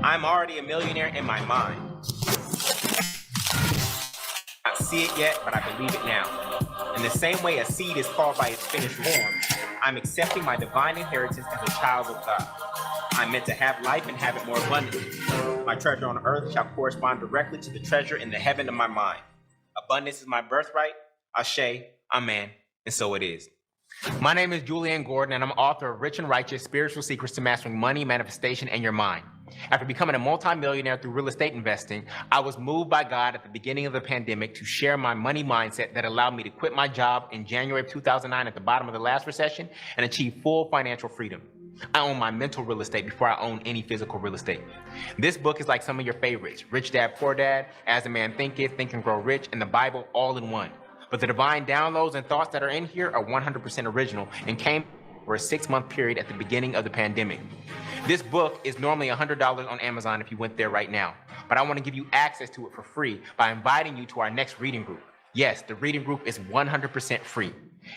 I'm already a millionaire in my mind. I don't see it yet, but I believe it now. In the same way a seed is called by its finished form, I'm accepting my divine inheritance as a child of God. I'm meant to have life and have it more abundantly. My treasure on earth shall correspond directly to the treasure in the heaven of my mind. Abundance is my birthright. Ashe, amen, and so it is. My name is Julian Gordon, and I'm author of Rich and Righteous: Spiritual Secrets to Mastering Money, Manifestation, and Your Mind. After becoming a multimillionaire through real estate investing, I was moved by God at the beginning of the pandemic to share my money mindset that allowed me to quit my job in January of 2009 at the bottom of the last recession and achieve full financial freedom. I own my mental real estate before I own any physical real estate. This book is like some of your favorites: Rich Dad, Poor Dad, As a Man Thinketh, Think and Grow Rich, and the Bible all in one. But the divine downloads and thoughts that are in here are 100% original and came for a 6-month period at the beginning of the pandemic. This book is normally $100 on Amazon if you went there right now, but I want to give you access to it for free by inviting you to our next reading group. Yes, the reading group is 100% free.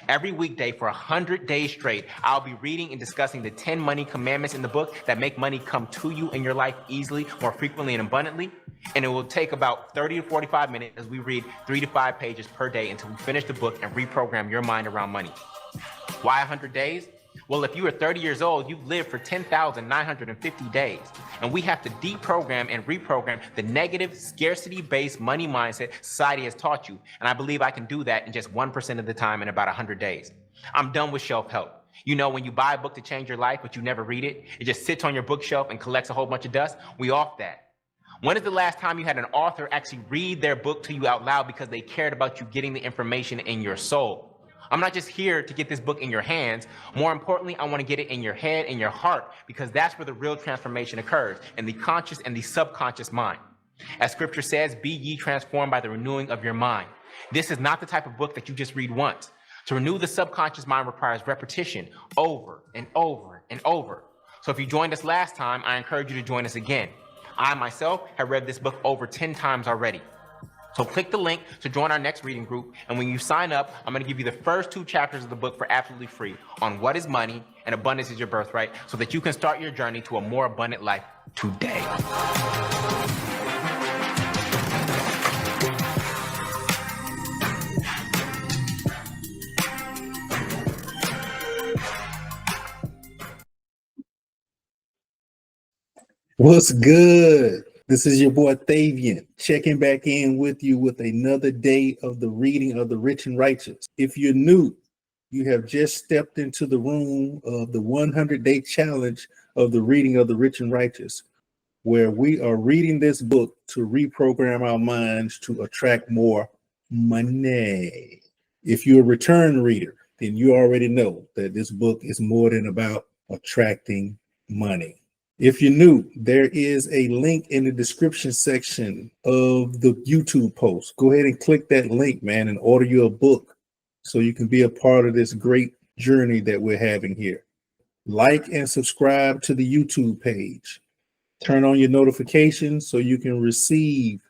Every weekday for 100 days straight, I'll be reading and discussing the 10 money commandments in the book that make money come to you in your life easily, more frequently, and abundantly. And it will take about 30 to 45 minutes as we read 3 to 5 pages per day until we finish the book and reprogram your mind around money. Why 100 days? Well, if you are 30 years old, you've lived for 10,950 days. And we have to deprogram and reprogram the negative, scarcity-based money mindset society has taught you. And I believe I can do that in just 1% of the time in about 100 days. I'm done with shelf help. You know, when you buy a book to change your life, but you never read it, it just sits on your bookshelf and collects a whole bunch of dust. We off that. When is the last time you had an author actually read their book to you out loud because they cared about you getting the information in your soul? I'm not just here to get this book in your hands. More importantly, I want to get it in your head and your heart, because that's where the real transformation occurs, in the conscious and the subconscious mind. As scripture says, be ye transformed by the renewing of your mind. This is not the type of book that you just read once. To renew the subconscious mind requires repetition over and over and over. So if you joined us last time, I encourage you to join us again. I myself have read this book over 10 times already. So click the link to join our next reading group, and when you sign up, I'm going to give you the first 2 chapters of the book for absolutely free on what is money and abundance is your birthright, so that you can start your journey to a more abundant life today. What's good? This is your boy Thavian, checking back in with you with another day of the reading of the Rich and Righteous. If you're new, you have just stepped into the room of the 100-day challenge of the reading of the Rich and Righteous, where we are reading this book to reprogram our minds to attract more money. If you're a return reader, then you already know that this book is more than about attracting money. If you're new, there is a link in the description section of the YouTube post. Go ahead and click that link, man, and order you a book so you can be a part of this great journey that we're having here. Like and subscribe to the YouTube page. Turn on your notifications so you can receive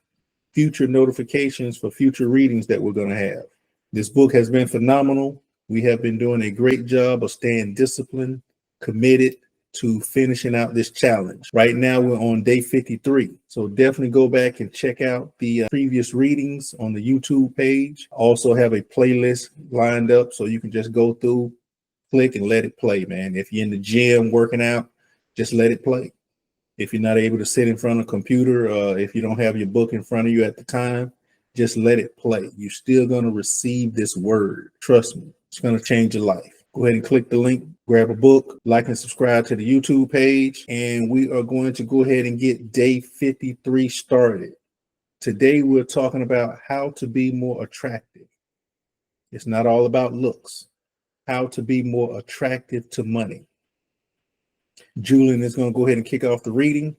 future notifications for future readings that we're going to have. This book has been phenomenal. We have been doing a great job of staying disciplined, committed to finishing out this challenge. Right now we're on day 53, so definitely go back and check out the previous readings on the YouTube page. Also have a playlist lined up so you can just go through, click, and let it play, man. If you're in the gym working out, just let it play. If you're not able to sit in front of a computer, if you don't have your book in front of you at the time, just let it play. You're still going to receive this word. Trust me, it's going to change your life. Go ahead and click the link, grab a book, like and subscribe to the YouTube page, and we are going to go ahead and get day 53 started. Today, we're talking about how to be more attractive. It's not all about looks. How to be more attractive to money. Julian is going to go ahead and kick off the reading.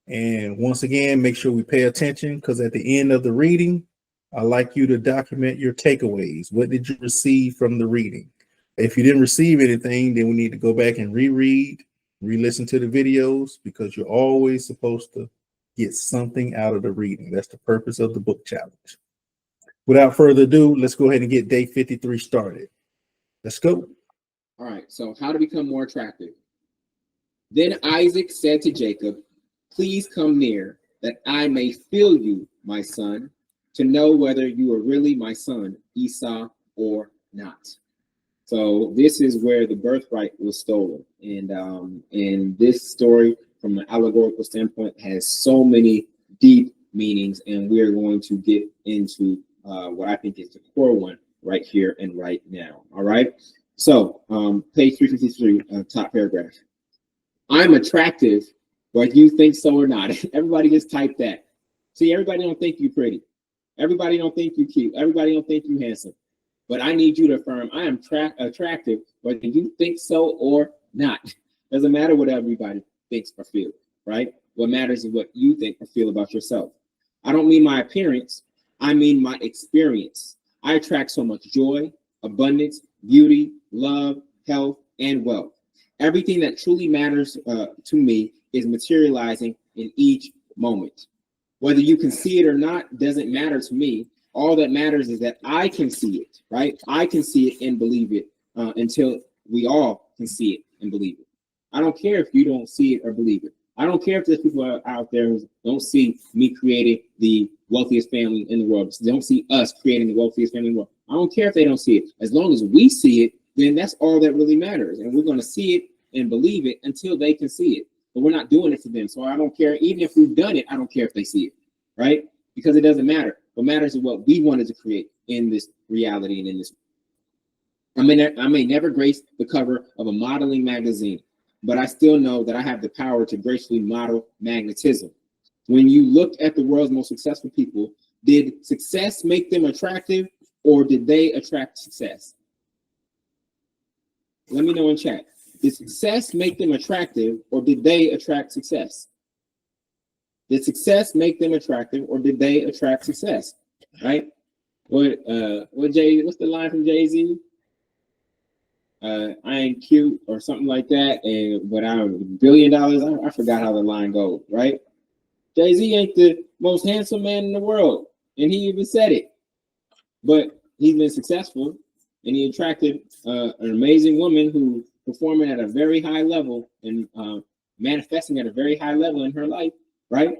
And once again, make sure we pay attention, because at the end of the reading, I'd like you to document your takeaways. What did you receive from the reading? If you didn't receive anything, then we need to go back and reread, re-listen to the videos, because you're always supposed to get something out of the reading. That's the purpose of the book challenge. Without further ado, let's go ahead and get day 53 started. Let's go. All right, so how to become more attractive. Then Isaac said to Jacob, Please come near, that I may feel you, my son, to know whether you are really my son, Esau, or not. So this is where the birthright was stolen, and this story, from an allegorical standpoint, has so many deep meanings, and we are going to get into what I think is the core one right here and right now. All right. So page 353, top paragraph. I'm attractive, whether you think so or not. Everybody just type that. See, everybody don't think you pretty. Everybody don't think you cute. Everybody don't think you handsome. But I need you to affirm I am attractive, whether you think so or not. Doesn't matter what everybody thinks or feels, right? What matters is what you think or feel about yourself. I don't mean my appearance. I mean my experience. I attract so much joy, abundance, beauty, love, health, and wealth. Everything that truly matters to me is materializing in each moment. Whether you can see it or not doesn't matter to me. All that matters is that I can see it, right? I can see it and believe it until we all can see it and believe it. I don't care if you don't see it or believe it. I don't care if there's people out there who don't see me creating the wealthiest family in the world. They don't see us creating the wealthiest family in the world. I don't care if they don't see it. As long as we see it, then that's all that really matters. And we're going to see it and believe it until they can see it. But we're not doing it for them. So I don't care. Even if we've done it, I don't care if they see it, right? Because it doesn't matter. What matters is what we wanted to create in this reality and in this. I may never grace the cover of a modeling magazine, but I still know that I have the power to gracefully model magnetism. When you looked at the world's most successful people, did success make them attractive, or did they attract success? Let me know in chat. Did success make them attractive, or did they attract success? Did success make them attractive, or did they attract success? Right? What's the line from Jay-Z? I ain't cute or something like that, but I'm $1 billion. I forgot how the line goes, right? Jay-Z ain't the most handsome man in the world, and he even said it. But he's been successful, and he attracted an amazing woman who performing at a very high level and manifesting at a very high level in her life, right?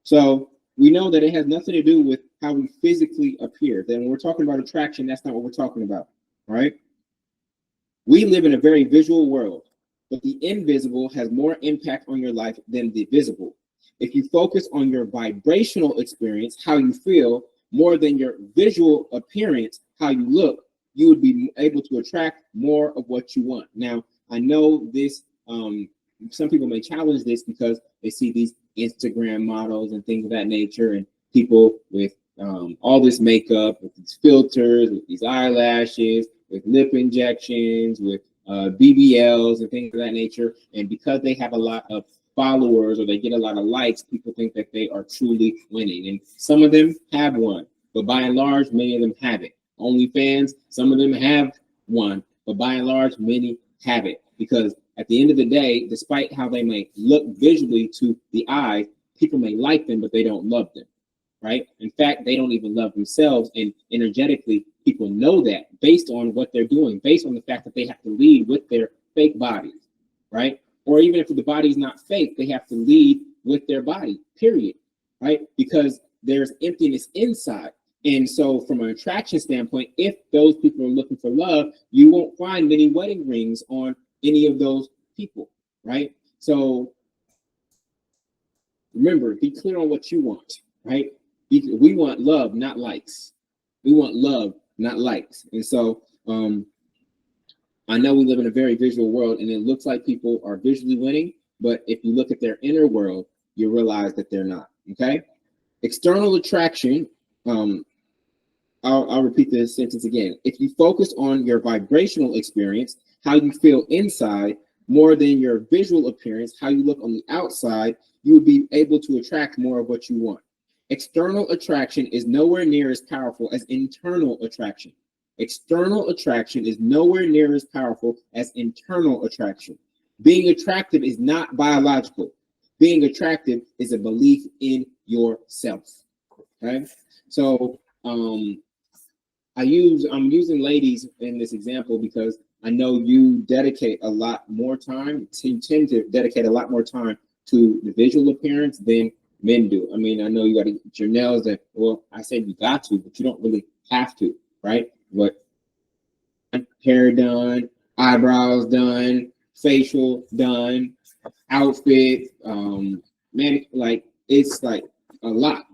So we know that it has nothing to do with how we physically appear. Then when we're talking about attraction, that's not what we're talking about, right? We live in a very visual world, but the invisible has more impact on your life than the visible. If you focus on your vibrational experience, how you feel, more than your visual appearance, how you look, you would be able to attract more of what you want. Now, I know this, some people may challenge this because they see these Instagram models and things of that nature, and people with all this makeup, with these filters, with these eyelashes, with lip injections, with BBLs and things of that nature. And because they have a lot of followers or they get a lot of likes, people think that they are truly winning. And some of them have won, but by and large, many of them haven't. OnlyFans, some of them have won, but by and large, many haven't. Because at the end of the day, despite how they may look visually to the eye, people may like them, but they don't love them, right? In fact, they don't even love themselves. And energetically, people know that based on what they're doing, based on the fact that they have to lead with their fake bodies, right? Or even if the body's not fake, they have to lead with their body, period, right? Because there's emptiness inside. And so from an attraction standpoint, if those people are looking for love, you won't find many wedding rings on any of those people, right? So remember, be clear on what you want, right? We want love, not likes. We want love, not likes. And so I know we live in a very visual world, and it looks like people are visually winning, but if you look at their inner world, you realize that they're not, okay? External attraction, I'll repeat this sentence again. If you focus on your vibrational experience, how you feel inside, more than your visual appearance, how you look on the outside, you would be able to attract more of what you want. External attraction is nowhere near as powerful as internal attraction. External attraction is nowhere near as powerful as internal attraction. Being attractive is not biological. Being attractive is a belief in yourself. Okay? So I'm using ladies in this example because I know you dedicate a lot more time, you tend to dedicate a lot more time to the visual appearance than men do. I mean, I know you got to get your nails done. Well, I said you got to, but you don't really have to, right? But hair done, eyebrows done, facial done, outfit, man, like it's like a lot.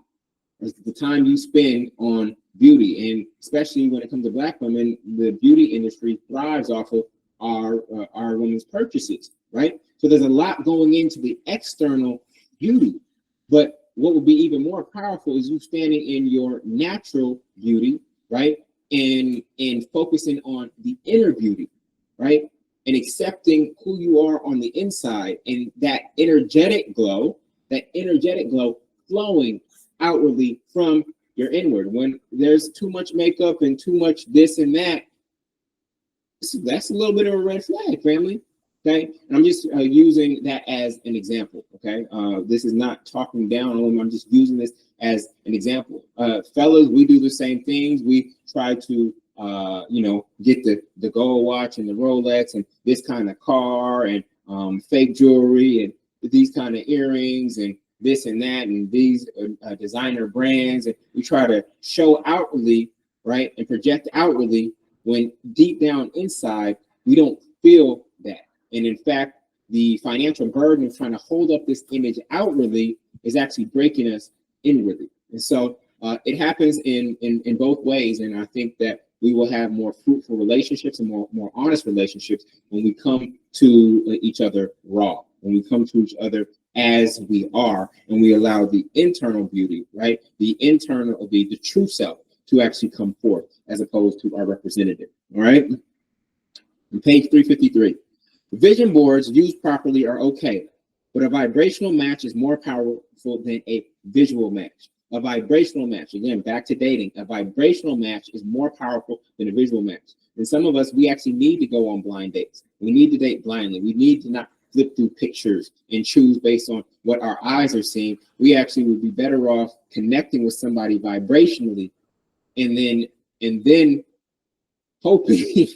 It's the time you spend on beauty, and especially when it comes to Black women, the beauty industry thrives off of our women's purchases, right? So there's a lot going into the external beauty, but what would be even more powerful is you standing in your natural beauty, right? And focusing on the inner beauty, right? And accepting who you are on the inside, and that energetic glow flowing outwardly from your inward. When there's too much makeup and too much this and that, that's a little bit of a red flag, family. Okay, and I'm just using that as an example. Okay, this is not talking down on them. I'm just using this as an example. Fellas, we do the same things. We try to, get the gold watch and the Rolex and this kind of car and fake jewelry and these kind of earrings and this and that and these designer brands, and we try to show outwardly, right, and project outwardly, when deep down inside we don't feel that. And in fact, the financial burden of trying to hold up this image outwardly is actually breaking us inwardly. And so it happens in both ways. And I think that we will have more fruitful relationships and more honest relationships when we come to each other raw, when we come to each other as we are, and we allow the internal beauty, right, the internal, the true self, to actually come forth as opposed to our representative. All right. On page 353. Vision boards used properly are okay, but a vibrational match is more powerful than a visual match. A vibrational match, again, back to dating, a vibrational match is more powerful than a visual match. And some of us, we actually need to go on blind dates. We need to date blindly. We need to not flip through pictures and choose based on what our eyes are seeing. We actually would be better off connecting with somebody vibrationally, and then hoping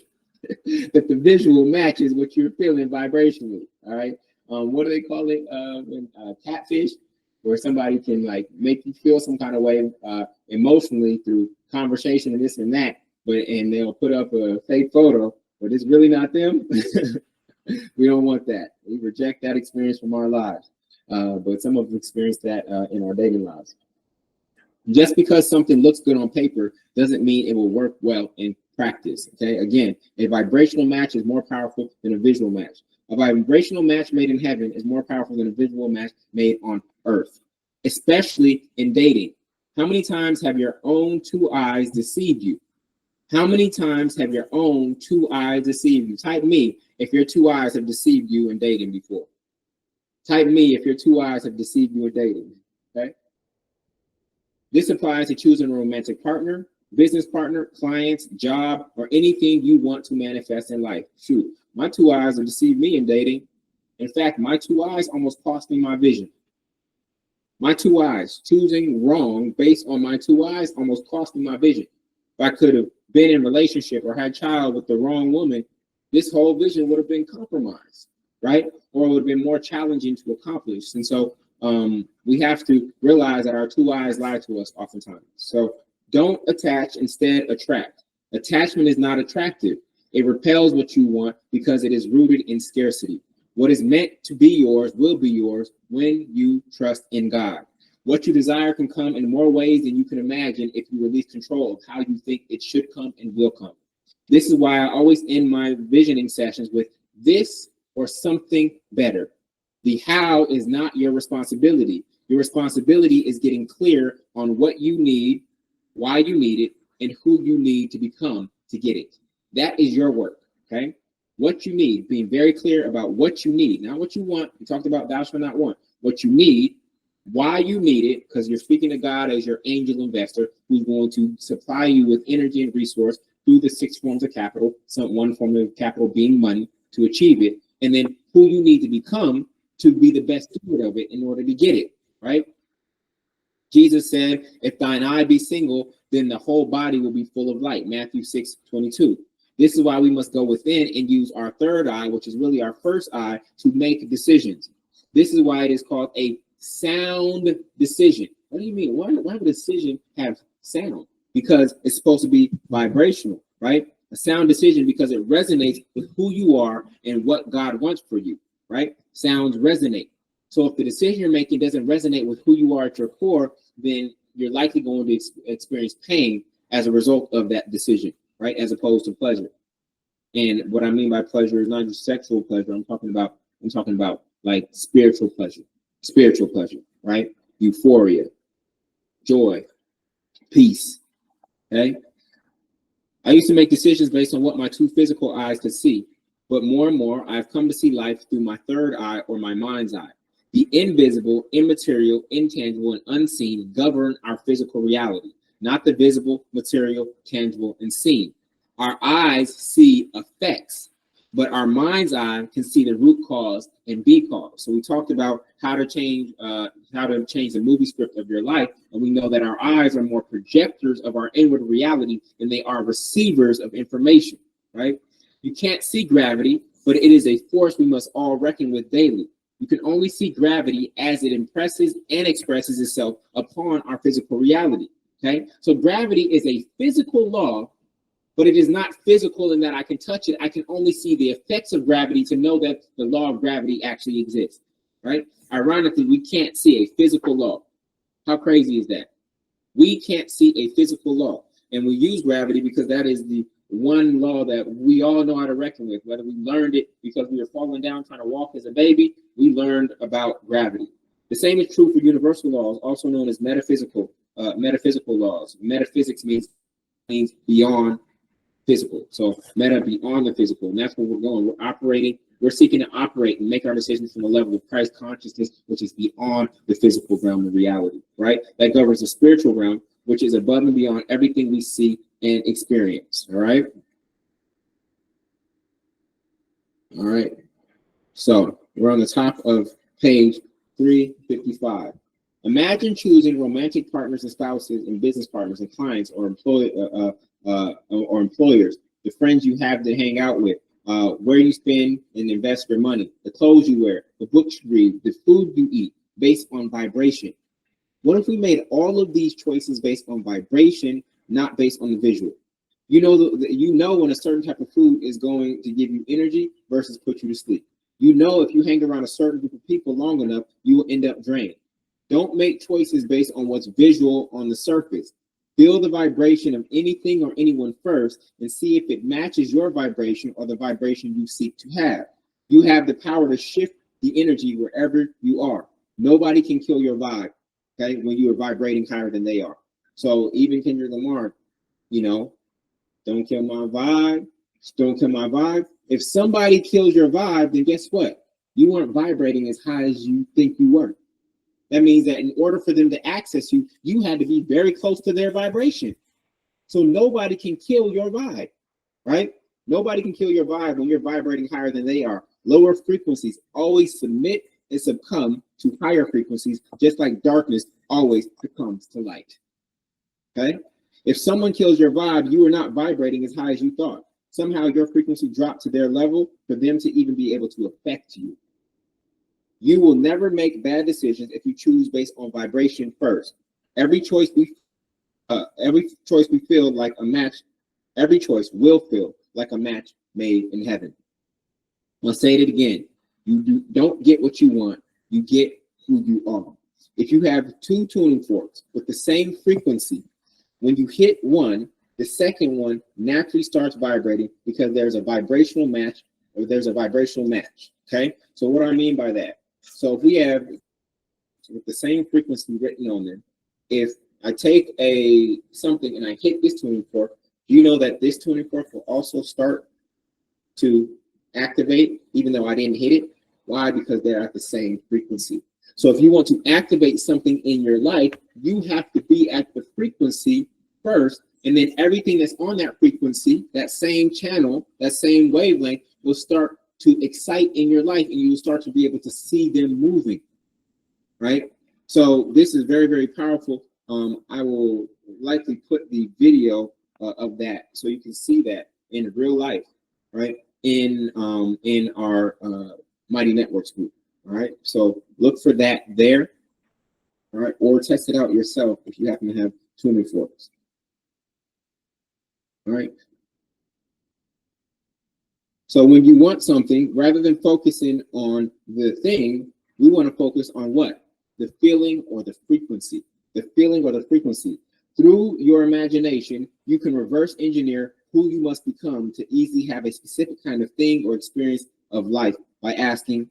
that the visual matches what you're feeling vibrationally. All right. What do they call it? When catfish, where somebody can like make you feel some kind of way emotionally through conversation and this and that, and they'll put up a fake photo, but it's really not them. We don't want that. We reject that experience from our lives. But some of us experience that in our dating lives. Just because something looks good on paper doesn't mean it will work well in practice. Okay, again, a vibrational match is more powerful than a visual match. A vibrational match made in heaven is more powerful than a visual match made on earth, especially in dating. How many times have your own two eyes deceived you? How many times have your own two eyes deceived you? Type me if your two eyes have deceived you in dating before. Type me if your two eyes have deceived you in dating. Okay. This applies to choosing a romantic partner, business partner, clients, job, or anything you want to manifest in life. Shoot, my two eyes have deceived me in dating. In fact, my two eyes almost cost me my vision. My two eyes, choosing wrong based on my two eyes, almost cost me my vision. If I could have been in a relationship or had a child with the wrong woman, this whole vision would have been compromised, right? Or it would have been more challenging to accomplish. And so we have to realize that our two eyes lie to us oftentimes. So don't attach, instead attract. Attachment is not attractive. It repels what you want because it is rooted in scarcity. What is meant to be yours will be yours when you trust in God. What you desire can come in more ways than you can imagine if you release control of how you think it should come and will come. This is why I always end my visioning sessions with this or something better. The how is not your responsibility. Your responsibility is getting clear on what you need, why you need it, and who you need to become to get it. That is your work, okay? What you need, being very clear about what you need, not what you want. We talked about thou shalt not want. What you need, why you need it, because you're speaking to God as your angel investor who's going to supply you with energy and resource through the 6 forms of capital, one form of capital being money, to achieve it, and then who you need to become to be the best steward of it in order to get it, right? Jesus said, if thine eye be single, then the whole body will be full of light. Matthew 6:22. This is why we must go within and use our third eye, which is really our first eye, to make decisions. This is why it is called a sound decision. What do you mean? Why would a decision have sound? Because it's supposed to be vibrational, right? A sound decision because it resonates with who you are and what God wants for you, right? Sounds resonate. So if the decision you're making doesn't resonate with who you are at your core, then you're likely going to experience pain as a result of that decision, right? As opposed to pleasure. And what I mean by pleasure is not just sexual pleasure. I'm talking about like spiritual pleasure, right? Euphoria, joy, peace. Okay. I used to make decisions based on what my two physical eyes could see, but more and more I've come to see life through my third eye or my mind's eye. The invisible, immaterial, intangible, and unseen govern our physical reality, not the visible, material, tangible, and seen. Our eyes see effects, but our mind's eye can see the root cause and be cause. So we talked about how to change the movie script of your life, and we know that our eyes are more projectors of our inward reality than they are receivers of information, right? You can't see gravity, but it is a force we must all reckon with daily. You can only see gravity as it impresses and expresses itself upon our physical reality, okay? So gravity is a physical law, but it is not physical in that I can touch it. I can only see the effects of gravity to know that the law of gravity actually exists, right? Ironically, we can't see a physical law. How crazy is that? We can't see a physical law, and we use gravity because that is the one law that we all know how to reckon with. Whether we learned it because we were falling down trying to walk as a baby, we learned about gravity. The same is true for universal laws, also known as metaphysical laws. Metaphysics means beyond physical. So meta beyond the physical, and that's where we're going. We're seeking to operate and make our decisions from a level of Christ consciousness, which is beyond the physical realm of reality, right? That governs the spiritual realm, which is above and beyond everything we see and experience. All right. All right. So we're on the top of page 355. Imagine choosing romantic partners and spouses and business partners and clients or employers, the friends you have to hang out with, where you spend and invest your money, the clothes you wear, the books you read, the food you eat, based on vibration. What if we made all of these choices based on vibration, not based on the visual? You know when a certain type of food is going to give you energy versus put you to sleep. You know if you hang around a certain group of people long enough, you will end up drained. Don't make choices based on what's visual on the surface. Feel the vibration of anything or anyone first and see if it matches your vibration or the vibration you seek to have. You have the power to shift the energy wherever you are. Nobody can kill your vibe, okay, when you are vibrating higher than they are. So even Kendrick Lamar, don't kill my vibe, don't kill my vibe. If somebody kills your vibe, then guess what? You weren't vibrating as high as you think you were. That means that in order for them to access you, you had to be very close to their vibration. So nobody can kill your vibe, right? Nobody can kill your vibe when you're vibrating higher than they are. Lower frequencies always submit and succumb to higher frequencies, just like darkness always succumbs to light, okay? If someone kills your vibe, you are not vibrating as high as you thought. Somehow your frequency dropped to their level for them to even be able to affect you. You will never make bad decisions if you choose based on vibration first. Every choice we feel like a match. Every choice will feel like a match made in heaven. I'll say it again. You don't get what you want. You get who you are. If you have two tuning forks with the same frequency, when you hit one, the second one naturally starts vibrating because there's a vibrational match or there's a vibrational match. Okay. So what do I mean by that? So if we have with the same frequency written on them, if I take something and I hit this tuning fork, you know that this tuning fork will also start to activate, even though I didn't hit it. Why? Because they're at the same frequency. So if you want to activate something in your life, you have to be at the frequency first, and then everything that's on that frequency, that same channel, that same wavelength will start to excite in your life, and you will start to be able to see them moving, right? So this is very, very powerful. I will likely put the video of that so you can see that in real life, right? In our Mighty Networks group. All right. So look for that there. All right. Or test it out yourself if you happen to have tuning forks. All right. So when you want something, rather than focusing on the thing, we want to focus on what? The feeling or the frequency. The feeling or the frequency. Through your imagination, you can reverse engineer who you must become to easily have a specific kind of thing or experience of life by asking,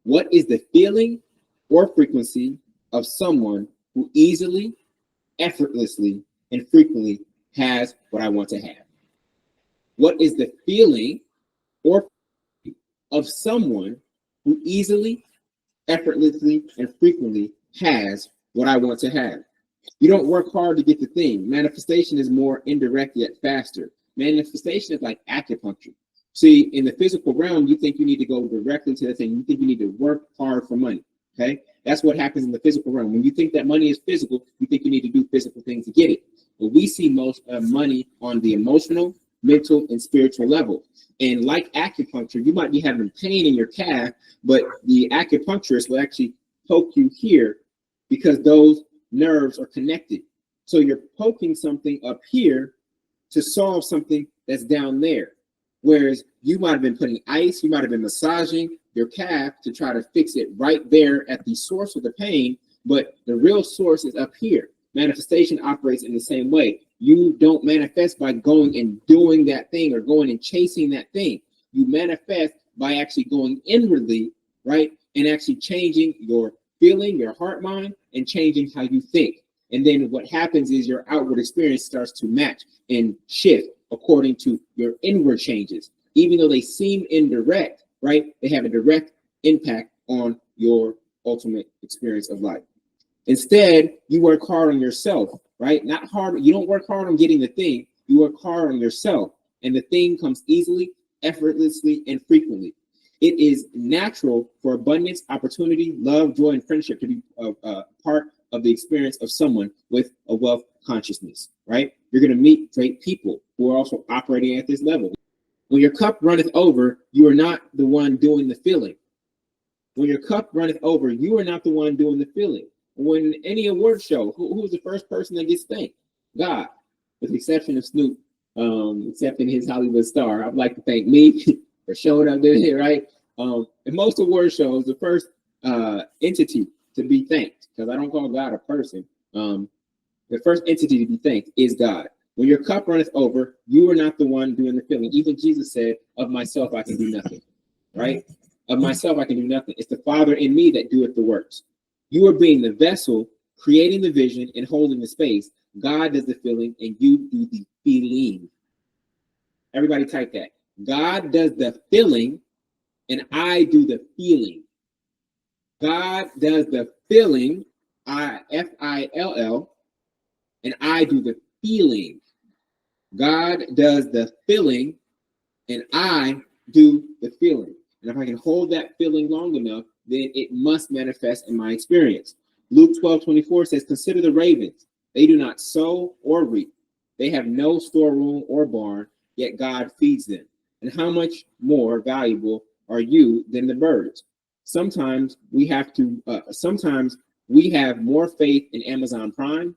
what is the feeling or frequency of someone who easily, effortlessly, and frequently has what I want to have? What is the feeling or of someone who easily, effortlessly, and frequently has what I want to have? You don't work hard to get the thing. Manifestation is more indirect yet faster. Manifestation is like acupuncture. See, in the physical realm, you think you need to go directly to the thing. You think you need to work hard for money. Okay? That's what happens in the physical realm. When you think that money is physical, you think you need to do physical things to get it. But we see most money on the emotional, mental, and spiritual level. And like acupuncture, you might be having pain in your calf, but the acupuncturist will actually poke you here because those nerves are connected. So you're poking something up here to solve something that's down there. Whereas you might have been putting ice, you might have been massaging your calf to try to fix it right there at the source of the pain, but the real source is up here. Manifestation operates in the same way. You don't manifest by going and doing that thing or going and chasing that thing. You manifest by actually going inwardly, right? And actually changing your feeling, your heart, mind, and changing how you think. And then what happens is your outward experience starts to match and shift according to your inward changes. Even though they seem indirect, right? They have a direct impact on your ultimate experience of life. Instead, you work hard on yourself, right? Not hard. You don't work hard on getting the thing. You work hard on yourself. And the thing comes easily, effortlessly, and frequently. It is natural for abundance, opportunity, love, joy, and friendship to be a part of the experience of someone with a wealth consciousness, right? You're going to meet great people who are also operating at this level. When your cup runneth over, you are not the one doing the filling. When your cup runneth over, you are not the one doing the filling. When any award show, who's the first person that gets thanked? God, with the exception of Snoop, accepting his Hollywood star. I'd like to thank me for showing up there, right? In most award shows, the first entity to be thanked, because I don't call God a person, the first entity to be thanked is God. When your cup runneth over, you are not the one doing the filling. Even Jesus said, of myself I can do nothing, right? Of myself I can do nothing. It's the Father in me that doeth the works. You are being the vessel, creating the vision and holding the space. God does the filling and you do the feeling. Everybody type that. God does the filling and I do the feeling. God does the filling, F-I-L-L, and I do the feeling. God does the filling and I do the feeling. And if I can hold that feeling long enough, then it must manifest in my experience. Luke 12:24 says, consider the ravens. They do not sow or reap. They have no storeroom or barn, yet God feeds them. And how much more valuable are you than the birds? Sometimes we have more faith in Amazon Prime,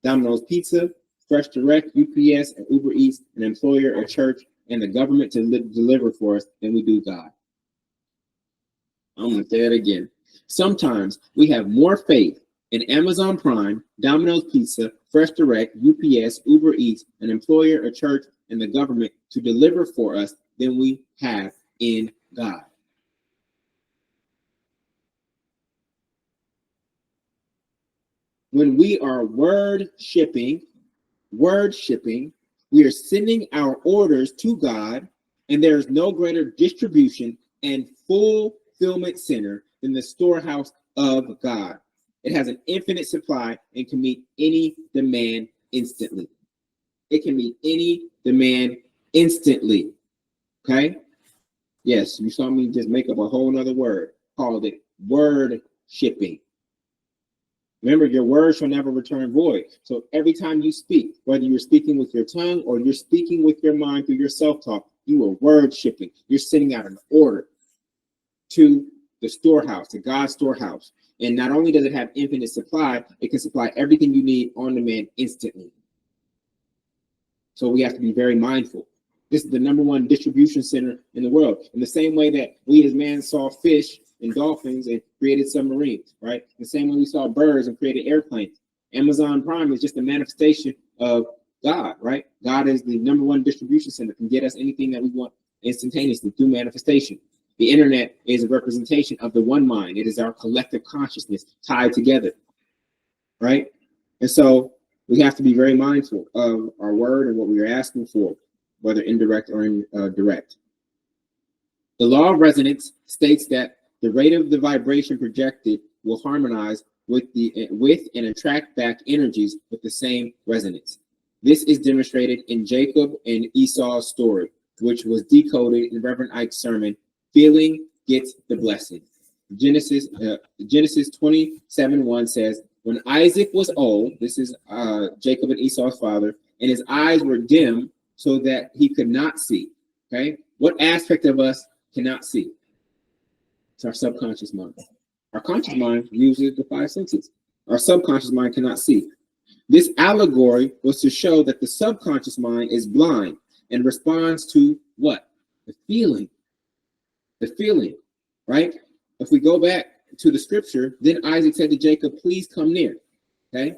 Domino's Pizza, Fresh Direct, UPS, and Uber Eats, an employer, a church, and the government to deliver for us than we do God. I'm going to say it again. Sometimes we have more faith in Amazon Prime, Domino's Pizza, Fresh Direct, UPS, Uber Eats, an employer, a church, and the government to deliver for us than we have in God. When we are word shipping, we are sending our orders to God, and there is no greater distribution and fulfillment center than the storehouse of God. It has an infinite supply and can meet any demand instantly. It can meet any demand instantly. Okay? Yes, you saw me just make up a whole nother word, called it word shipping. Remember, your word shall never return void. So every time you speak, whether you're speaking with your tongue or you're speaking with your mind through your self-talk, you are word shipping. You're sending out an order to the storehouse, to God's storehouse. And not only does it have infinite supply, it can supply everything you need on demand instantly. So we have to be very mindful. This is the #1 distribution center in the world. In the same way that we as man saw fish and dolphins and created submarines, right? The same way we saw birds and created airplanes. Amazon Prime is just a manifestation of God, right? God is the #1 distribution center, can get us anything that we want instantaneously through manifestation. The internet is a representation of the one mind. It is our collective consciousness tied together, right? And so we have to be very mindful of our word and what we are asking for, whether indirect or direct. The law of resonance states that the rate of the vibration projected will harmonize with and attract back energies with the same resonance. This is demonstrated in Jacob and Esau's story, which was decoded in Reverend Ike's sermon, Feeling Gets the Blessing. Genesis 27:1 says, when Isaac was old, this is Jacob and Esau's father, and his eyes were dim so that he could not see. Okay, what aspect of us cannot see? It's our subconscious mind. Our conscious mind uses the 5 senses. Our subconscious mind cannot see. This allegory was to show that the subconscious mind is blind and responds to what? The feeling. The feeling, right? If we go back to the scripture, then Isaac said to Jacob, please come near, okay?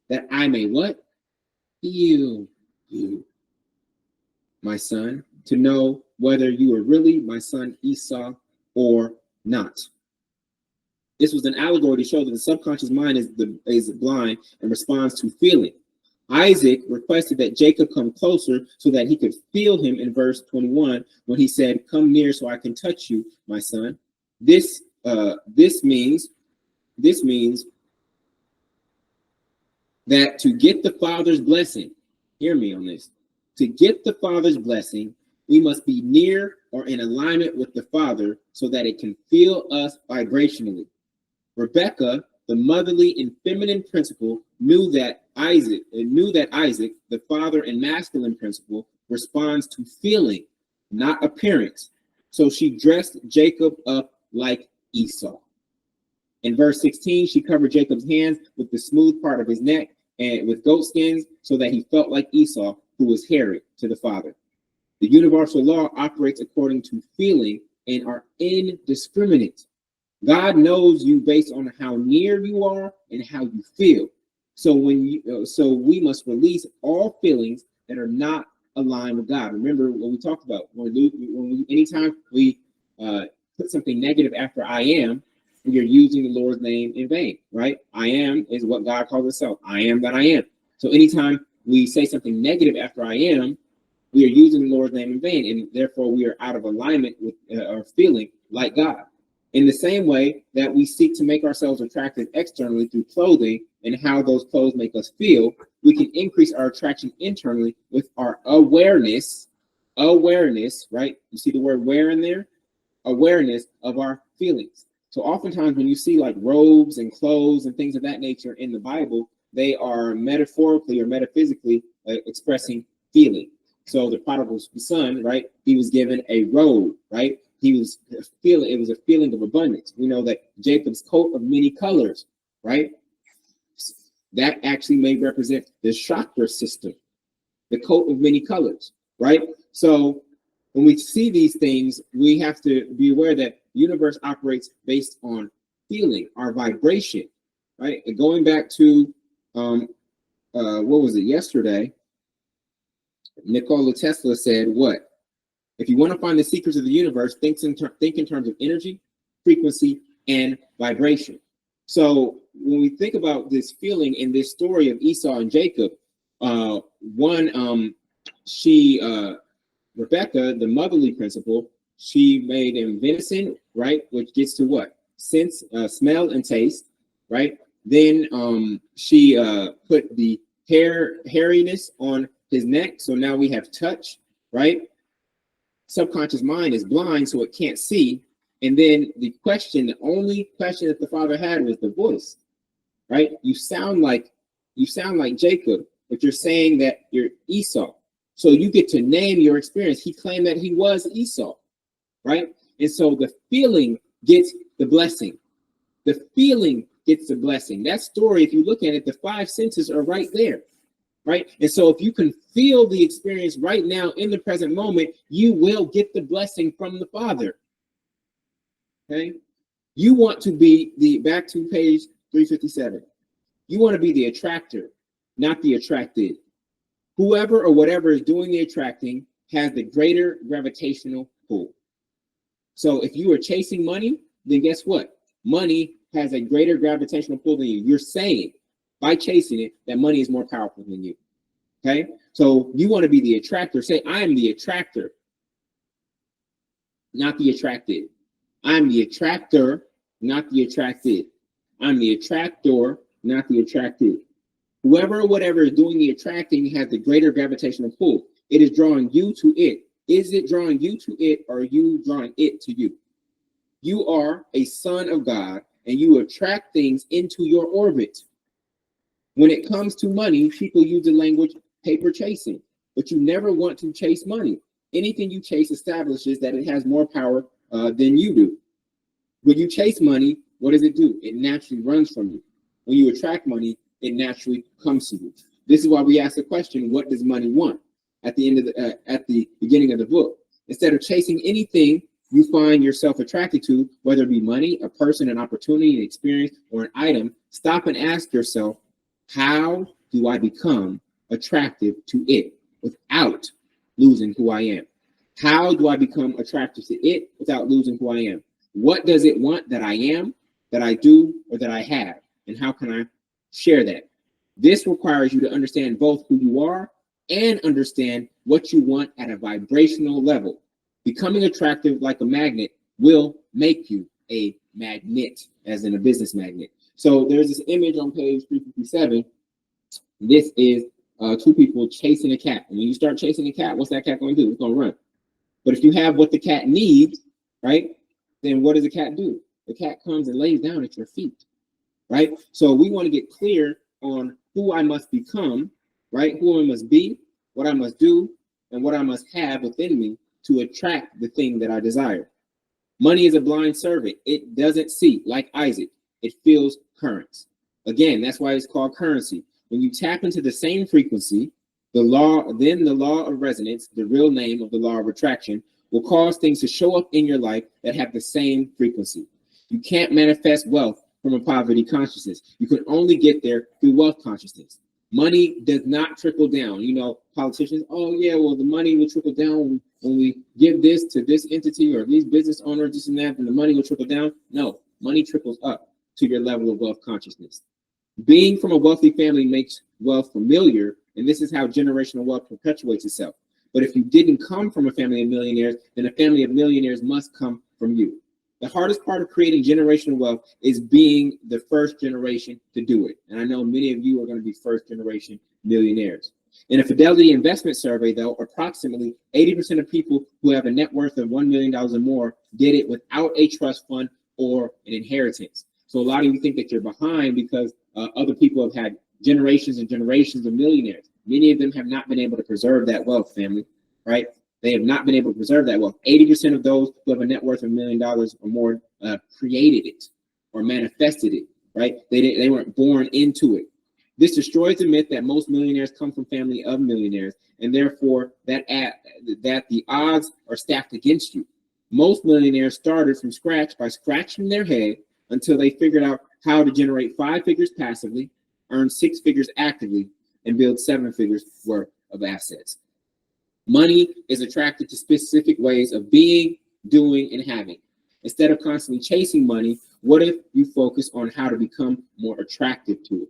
That I may what? Feel you, my son, to know whether you are really my son Esau or not. This was an allegory to show that the subconscious mind is blind and responds to feeling. Isaac requested that Jacob come closer so that he could feel him in verse 21 when he said, come near so I can touch you, my son. This means that to get the Father's blessing, hear me on this, to get the Father's blessing, we must be near or in alignment with the Father so that it can feel us vibrationally. Rebecca, the motherly and feminine principle, knew that Isaac, the father and masculine principle, responds to feeling, not appearance. So she dressed Jacob up like Esau. In verse 16, she covered Jacob's hands with the smooth part of his neck and with goat skins so that he felt like Esau, who was hairy to the father. The universal law operates according to feeling and are indiscriminate. God knows you based on how near you are and how you feel. So we must release all feelings that are not aligned with God. Remember what we talked about anytime we put something negative after I am, we are using the Lord's name in vain, right? I am is what God calls himself. I am that I am. So anytime we say something negative after I am, we are using the Lord's name in vain, and therefore we are out of alignment with our feeling like God. In the same way that we seek to make ourselves attractive externally through clothing and how those clothes make us feel, we can increase our attraction internally with our awareness, right? You see the word "where" in there? Awareness of our feelings. So oftentimes when you see like robes and clothes and things of that nature in the Bible, they are metaphorically or metaphysically expressing feeling. So the prodigal son, right? He was given a robe, right? He was feeling, it was a feeling of abundance. We know that Jacob's coat of many colors, right? That actually may represent the chakra system, the coat of many colors, right? So when we see these things, we have to be aware that the universe operates based on feeling, our vibration, right? And going back to, what was it, yesterday, Nikola Tesla said what? If you want to find the secrets of the universe, think in terms of energy, frequency, and vibration. So when we think about this feeling in this story of Esau and Jacob, Rebecca, the motherly principle, she made him venison, right? Which gets to what? Sense, smell, and taste, right? Then she put the hairiness on his neck. So now we have touch, right? Subconscious mind is blind, so it can't see. And then the only question that the father had was the voice, right? You sound like Jacob, but you're saying that you're Esau. So you get to name your experience. He claimed that he was Esau, right? And so the feeling gets the blessing. The feeling gets the blessing. That story, if you look at it, the 5 senses are right there, right? And so if you can feel the experience right now in the present moment, you will get the blessing from the Father. Okay? You want to be back to page 357. You want to be the attractor, not the attracted. Whoever or whatever is doing the attracting has the greater gravitational pull. So if you are chasing money, then guess what? Money has a greater gravitational pull than you. You're saying by chasing it that money is more powerful than you. Okay? So you want to be the attractor. Say, I am the attractor, not the attracted. I'm the attractor, not the attracted. I'm the attractor, not the attracted. Whoever or whatever is doing the attracting has the greater gravitational pull. It is drawing you to it. Is it drawing you to it, or are you drawing it to you? You are a son of God, and you attract things into your orbit. When it comes to money, people use the language paper chasing, but you never want to chase money. Anything you chase establishes that it has more power than you do. When you chase money, what does it do? It naturally runs from you. When you attract money, it naturally comes to you. This is why we ask the question, what does money want? At the end of at the beginning of the book. Instead of chasing anything you find yourself attracted to, whether it be money, a person, an opportunity, an experience, or an item, stop and ask yourself, how do I become attractive to it without losing who I am? How do I become attractive to it without losing who I am? What does it want that I am, that I do, or that I have? And how can I share that? This requires you to understand both who you are and understand what you want at a vibrational level. Becoming attractive like a magnet will make you a magnet, as in a business magnet. So there's this image on page 357. This is 2 people chasing a cat. And when you start chasing a cat, what's that cat going to do? It's going to run. But if you have what the cat needs, right, then what does the cat do? The cat comes and lays down at your feet, right? So we want to get clear on who I must become, right? Who I must be, what I must do, and what I must have within me to attract the thing that I desire. Money is a blind servant. It doesn't see, like Isaac. It feels currents. Again, that's why it's called currency. When you tap into the same frequency, the law of resonance, the real name of the law of attraction, will cause things to show up in your life that have the same frequency. You can't manifest wealth from a poverty consciousness. You can only get there through wealth consciousness. Money does not trickle down. You know, politicians, oh yeah, well, the money will trickle down when we give this to this entity or these business owners, this and that, and the money will trickle down. No, money trickles up to your level of wealth consciousness. Being from a wealthy family makes wealth familiar, and this is how generational wealth perpetuates itself. But if you didn't come from a family of millionaires, then a family of millionaires must come from you. The hardest part of creating generational wealth is being the first generation to do it. And I know many of you are going to be first generation millionaires. In a Fidelity investment survey, though, approximately 80% of people who have a net worth of $1 million or more did it without a trust fund or an inheritance. So a lot of you think that you're behind because other people have had generations and generations of millionaires. Many of them have not been able to preserve that wealth, family, right? They have not been able to preserve that wealth. 80% of those who have a net worth of $1 million or more created it or manifested it, right? They weren't born into it. This destroys the myth that most millionaires come from family of millionaires, and therefore that the odds are stacked against you. Most millionaires started from scratch by scratching their head until they figured out how to generate 5 figures passively, earn 6 figures actively, and build 7 figures worth of assets. Money is attracted to specific ways of being, doing, and having. Instead of constantly chasing money, what if you focus on how to become more attractive to it?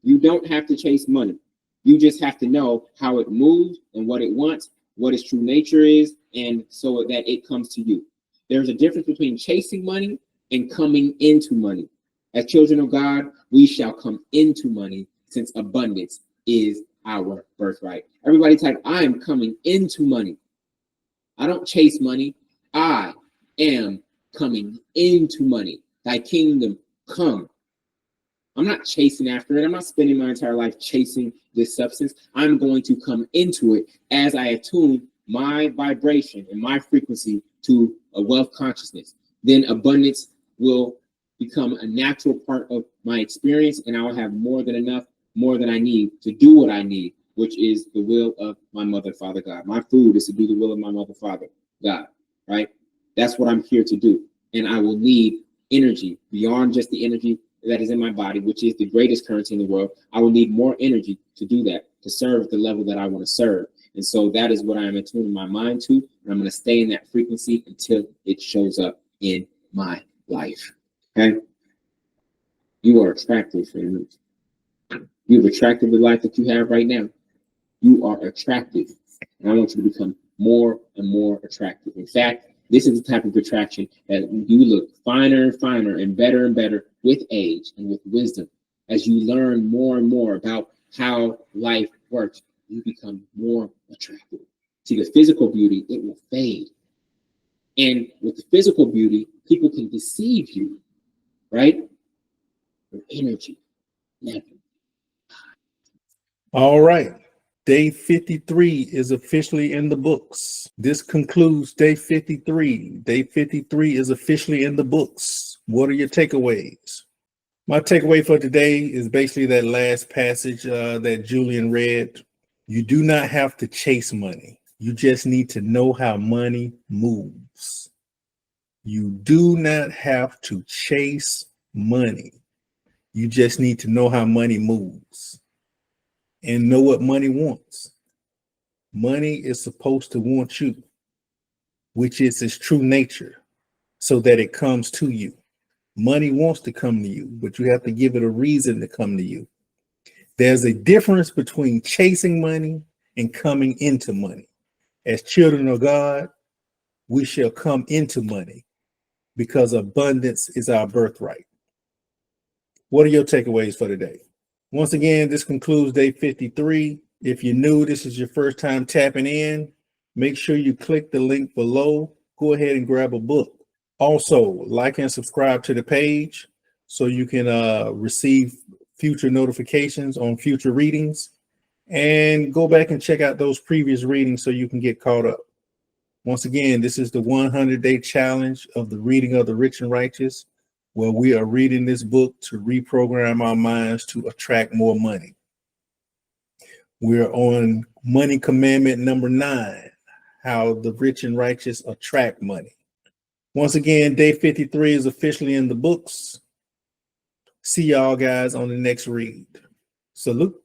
You don't have to chase money. You just have to know how it moves and what it wants, what its true nature is, and so that it comes to you. There's a difference between chasing money and coming into money. As children of God, we shall come into money, since abundance is our birthright. Everybody type, I am coming into money. I don't chase money. I am coming into money. Thy kingdom come. I'm not chasing after it. I'm not spending my entire life chasing this substance. I'm going to come into it as I attune my vibration and my frequency to a wealth consciousness. Then abundance will become a natural part of my experience, and I will have more than enough, more than I need to do what I need, which is the will of my mother, Father God. My food is to do the will of my mother, Father God, right? That's what I'm here to do. And I will need energy beyond just the energy that is in my body, which is the greatest currency in the world. I will need more energy to do that, to serve at the level that I want to serve. And so that is what I am attuning my mind to. And I'm going to stay in that frequency until it shows up in my life. Okay? You are attractive, friends. You've attracted the life that you have right now. You are attractive. And I want you to become more and more attractive. In fact, this is the type of attraction that you look finer and finer and better with age and with wisdom. As you learn more and more about how life works, you become more attractive. See, the physical beauty, it will fade. And with the physical beauty, people can deceive you, right? With energy, never. All right. Day 53 is officially in the books. This concludes day 53. Day 53 is officially in the books. What are your takeaways? My takeaway for today is basically that last passage that Julian read. You do not have to chase money. You just need to know how money moves. You do not have to chase money. You just need to know how money moves and know what money wants. Money is supposed to want you, which is its true nature, so that it comes to you. Money wants to come to you, but you have to give it a reason to come to you. There's a difference between chasing money and coming into money. As children of God, we shall come into money because abundance is our birthright. What are your takeaways for today? Once again, this concludes day 53. If you're new, this is your first time tapping in, make sure you click the link below. Go ahead and grab a book. Also, like and subscribe to the page so you can receive future notifications on future readings, and go back and check out those previous readings so you can get caught up. Once again, this is the 100-day challenge of the reading of the rich and righteous, where we are reading this book to reprogram our minds to attract more money. We're on money commandment number 9, how the rich and righteous attract money. Once again, day 53 is officially in the books. See y'all guys on the next read. Salute.